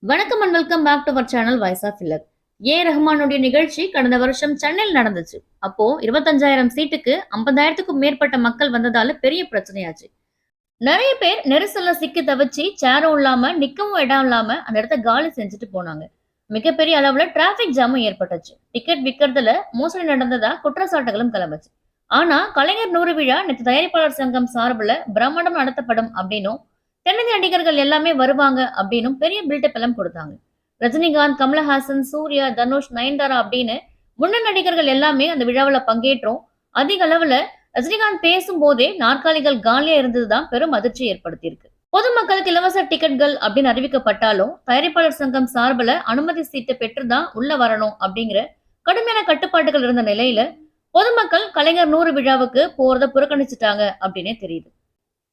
வணக்கம் and welcome back to our channel voice of இல்லக். ரஹ்மானுடைய நிகழ்ச்சி கடந்த வருஷம் சென்னையில் நடந்துச்சு. அப்போ 25,000 சீட்டுக்கு 50,000க்கும் மேற்பட்ட மக்கள் வந்ததால பெரிய பிரச்சனையாச்சு. நிறைய பேர் நெரிசல்ல சிக்கி தவிச்சு சேரும் இல்லாம நிக்கவும் இடம் இல்லாம அந்த இடத்த காலி செஞ்சுட்டு போனாங்க. மிகப்பெரிய அளவுல டிராபிக் ஜாமும் ஏற்பட்டுச்சு. டிக்கெட் விற்கிறதுல மோசடி நடந்ததா குற்றச்சாட்டுகளும் கிளம்புச்சு. ஆனா கலைஞர் 100 விழா நேற்று தயாரிப்பாளர் சங்கம் சார்பில் பிரம்மாண்டம் நடத்தப்படும் அப்படின்னும் தென்னிந்திய நடிகர்கள் எல்லாமே வருவாங்க அப்படின்னும் பெரிய பில்டப் எல்லாம் கொடுத்தாங்க. ரஜினிகாந்த், கமலஹாசன், சூர்யா, தனுஷ், நயன்தாரா அப்படின்னு முன்னணி நடிகர்கள் எல்லாமே அந்த விழாவில் பங்கேற்றோம். அதிக அளவுல ரஜினிகாந்த் பேசும் போதே நாற்காலிகள் காலியா இருந்ததுதான் பெரும் அதிர்ச்சி ஏற்படுத்தியிருக்கு. பொதுமக்களுக்கு இலவச டிக்கெட்கள் அப்படின்னு அறிவிக்கப்பட்டாலும் தயாரிப்பாளர் சங்கம் சார்பில் அனுமதி சீட்டு பெற்றுதான் உள்ள வரணும் அப்படிங்கிற கடுமையான கட்டுப்பாடுகள் இருந்த நிலையில பொதுமக்கள் கலைஞர் 100 விழாவுக்கு போறத புறக்கணிச்சுட்டாங்க அப்படின்னே தெரியுது.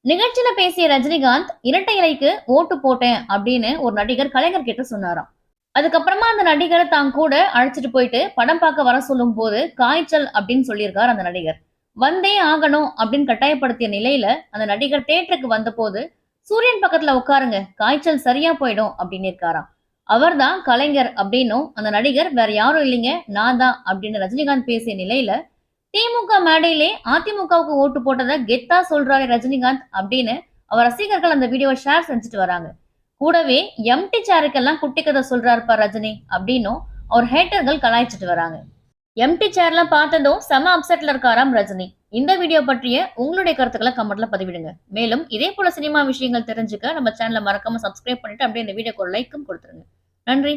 நிகழ்ச்சியில பேசிய ரஜினிகாந்த் இரட்டை இலைக்கு ஓட்டு போட்டேன் அப்படின்னு ஒரு நடிகர் கலைஞர் கிட்ட சொன்னாராம். அதுக்கப்புறமா அந்த நடிகரை தான் கூட அழைச்சிட்டு போயிட்டு படம் பார்க்க வர சொல்லும் போது காய்ச்சல் அப்படின்னு சொல்லியிருக்கார் அந்த நடிகர். வந்தே ஆகணும் அப்படின்னு கட்டாயப்படுத்திய நிலையில அந்த நடிகர் தேட்டருக்கு வந்த போது சூரியன் பக்கத்துல உட்காருங்க, காய்ச்சல் சரியா போயிடும் அப்படின்னு இருக்காராம். அவர்தான் கலைஞர் அப்படின்னும் அந்த நடிகர் வேற யாரும் இல்லைங்க, நான் தான் அப்படின்னு ரஜினிகாந்த் பேசிய நிலையில திமுக மேடையிலே அதிமுகவுக்கு ஓட்டு போட்டதை கெத்தா சொல்றாரு ரஜினிகாந்த் அப்படின்னு அவர் ரசிகர்கள் அந்த வீடியோவை ஷேர் செஞ்சுட்டு வராங்க. கூடவே எம்டி சேருக்கெல்லாம் குட்டி கதை சொல்றாருப்பா ரஜினி அப்படின்னும் அவர் ஹேட்டர்கள் கலாய்ச்சிட்டு வராங்க. எம்டி சேர்லாம் பார்த்ததும் செம அப்செட்ல இருக்காராம் ரஜினி. இந்த வீடியோ பற்றிய உங்களுடைய கருத்துக்களை கமெண்ட்ல பதிவிடுங்க. மேலும் இதே போல சினிமா விஷயங்கள் தெரிஞ்சுக்க நம்ம சேனலை மறக்காம சப்ஸ்கிரைப் பண்ணிட்டு அப்படியே இந்த வீடியோக்கு ஒரு லைக்கும் கொடுத்துருங்க. நன்றி.